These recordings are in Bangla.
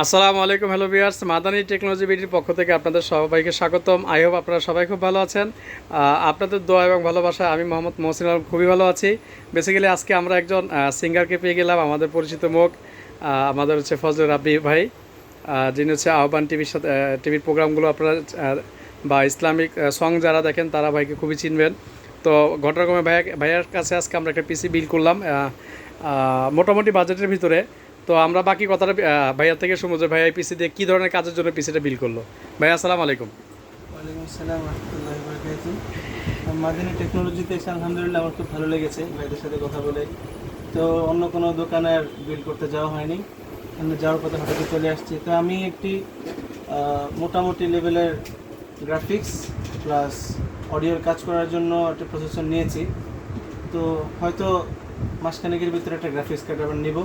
আসসালামু আলাইকুম, হ্যালো ভিউয়ার্স, মাদানী টেকনোলজি বিডির পক্ষ থেকে আপনাদের সবাইকে স্বাগতম। আই হোপ আপনারা সবাই খুব ভালো আছেন। আপনাদের দোয়া এবং ভালোবাসা আমি মোহাম্মদ মহসিন আলম খুবই ভালো আছি। বেসিক্যালি আজকে আমরা একজন সিঙ্গারকে পেয়ে গেলাম, আমাদের পরিচিত মুখ, আমাদের হচ্ছে ফজলে রাব্বি ভাই, যিনি হচ্ছে আহ্বান টিভির সাথে টিভির প্রোগ্রামগুলো আপনারা বা ইসলামিক সং যারা দেখেন তারা ভাইকে খুবই চিনবেন। তো ঘটনাক্রমে ভাইয়ার কাছে আজকে আমরা একটা পিসি বিল করলাম মোটামুটি বাজেটের ভিতরে। তো আমরা বাকি কথাটা ভাইয়ার থেকে শুনবো যে ভাইয়া এই পিসি দিয়ে কী ধরনের কাজের জন্য পিসিটা বিল করলো। ভাইয়া আসসালামু আলাইকুম। ওয়ালাইকুম আসসালাম রাহমাতুল্লাহি ওয়া বারাকাতুহু। মাদানী টেকনোলজিতে এসে আলহামদুলিল্লাহ আমার খুব ভালো লেগেছে ভাইদের সাথে কথা বলে। তো অন্য কোনো দোকানে আর বিল করতে যাওয়া হয়নি, এখানে যাওয়ার পথে হঠাৎ চলে আসছি। তো আমি একটি মোটামুটি লেভেলের গ্রাফিক্স প্লাস অডিওর কাজ করার জন্য একটা প্রসেসর নিয়েছি। তো হয়তো মাসখানেকের ভিতরে একটা গ্রাফিক্স কার্ড আবার নিব।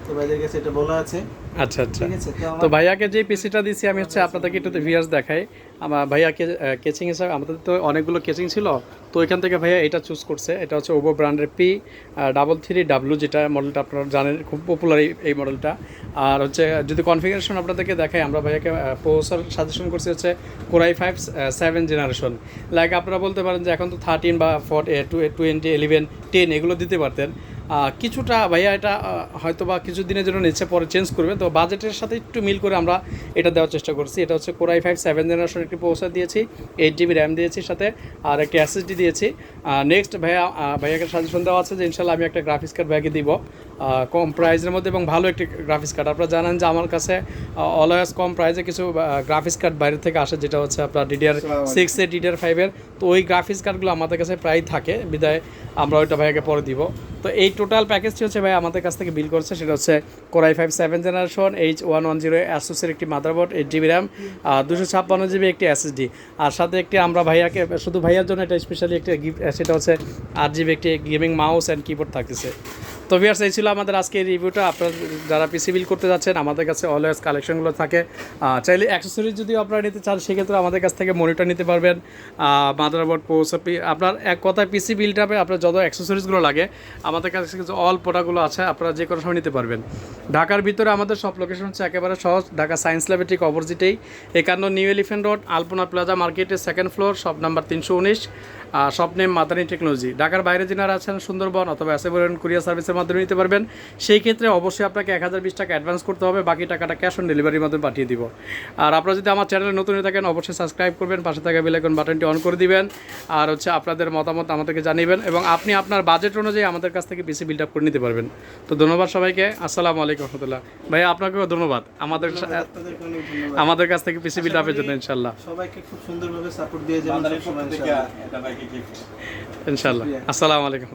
তো ভাইদের কাছে এটা বলা আছে। আচ্ছা আচ্ছা, ঠিক আছে। তো ভাইয়াকে যে পিসিটা দিচ্ছি আমি হচ্ছে আপনাদেরকে একটু ভিউয়ার্স দেখাই। আমার ভাইয়াকে কেচিং হিসাবে আমাদের তো অনেকগুলো কেচিং ছিল, তো এখান থেকে ভাইয়া এটা চুজ করছে। এটা হচ্ছে ওভো ব্র্যান্ডের P333W, যেটা মডেলটা আপনারা জানেন খুব পপুলার এই মডেলটা। আর হচ্ছে যদি কনফিগারেশন আপনাদেরকে দেখাই, আমরা ভাইয়াকে প্রসেসর সাজেশন করছি হচ্ছে কোরাই 5 7 জেনারেশন। লাইক আপনারা বলতে পারেন যে এখন তো 13 বা 20 11 10 এগুলো দিতে পারতেন। কিছুটা ভাইয়া এটা হয়তো বা কিছু দিনের জন্য নিচ্ছে, পরে চেঞ্জ করবে। তো বাজেটের সাথে একটু মিল করে আমরা এটা দেওয়ার চেষ্টা করছি। এটা হচ্ছে কোরাই 5 7 জেনারেশন একটি প্রসেসর দিয়েছি, 8GB র্যাম দিয়েছি, সাথে আর একটি এসএসডি দিয়েছি। নেক্সট ভাইয়াকে সাজেশন দেওয়া আছে যে ইনশাল্লাহ আমি একটা গ্রাফিক্স কার্ড ভাইয়াকে দিব কম প্রাইসের মধ্যে এবং ভালো একটি গ্রাফিক্স কার্ড। আপনারা জানেন যে আমার কাছে অলওয়েজ কম প্রাইসে কিছু গ্রাফিক্স কার্ড বাইরে থেকে আসে, যেটা হচ্ছে আপনার DDR6 এর DDR5 এর। তো ওই গ্রাফিক্স কার্ডগুলো আমাদের কাছে প্রায় থাকে, বিদায় আমরা ওইটা ভাইয়াকে পরে দিব। তো এই টোটাল প্যাকেজটি হচ্ছে ভাই আমাদের কাছ থেকে বিল করছে, সেটা হচ্ছে কোরাই 5 7 জেনারেশন H110 অ্যাসুসের একটি মাদারবোর্ড, 8GB র্যাম, 256GB একটি এসএসডি, আর সাথে একটি আমরা ভাইয়াকে শুধু ভাইয়ার জন্য এটা স্পেশালি একটি গিফট, সেটা হচ্ছে 8GB একটি গেমিং মাউস অ্যান্ড কিবোর্ড থাকতেছে। তো ভিউয়ার্স, এই ছিল আমাদের আজকে এই রিভিউটা। আপনারা যারা পিসি বিল করতে যাচ্ছেন, আমাদের কাছে অলওয়েজ কালেকশনগুলো থাকে। চাইলে অ্যাক্সেসরিজ যদিও আপনারা নিতে চান, সেক্ষেত্রে আমাদের কাছ থেকে মনিটর নিতে পারবেন, মাদারবোর্ড, প্রসেসর। আপনার এক কথায় পিসি বিলটা আপনার যত অ্যাক্সেসরিজগুলো লাগে আমাদের কাছে কিছু অল প্রোডাক্টগুলো আছে, আপনারা যে কোনো সময় নিতে পারবেন। ঢাকার ভিতরে আমাদের সব লোকেশন হচ্ছে একেবারে সহজ। ঢাকা সায়েন্স ল্যাবের ঠিক অপোজিটেই 51 নিউ এলিফ্যান্ট রোড, আলপনা প্লাজা মার্কেটের 2nd floor, shop number 319, shop name Madani technology. ঢাকার বাইরে যারা আছেন সুন্দরবন অথবা অ্যাসেবরেন কুরিয়ার সার্ভিসের মাধ্যমে নিতে পারবেন। সেই ক্ষেত্রে অবশ্যই আপনাকে 1020 টাকা অ্যাডভান্স করতে হবে, বাকি টাকাটা ক্যাশ অন ডেলিভারির মাধ্যমে পাঠিয়ে দিব। আর আপনারা যদি আমার চ্যানেলে নতুন হয়ে থাকেন অবশ্যই সাবস্ক্রাইব করবেন, পাশে থাকা বেল আইকন বাটনটি অন করে দিবেন, আর হচ্ছে আপনাদের মতামত আমাদেরকে জানাবেন, এবং আপনি আপনার বাজেট অনুযায়ী আমাদের কাছ থেকে পিসি বিল্ড আপ করে নিতে পারবেন। তো ধন্যবাদ সবাইকে, আসসালামু আলাইকুম রহমতুল্লাহ। ভাই আপনাকেও ধন্যবাদ আমাদের কাছ থেকে পিসি বিল্ড আপের জন্য। ইনশাল্লাহ সবাইকে খুব সুন্দরভাবে সাপোর্ট দিয়ে যাবেন ইনশাল্লাহ। ইনশাল্লাহ। আসসালামু আলাইকুম।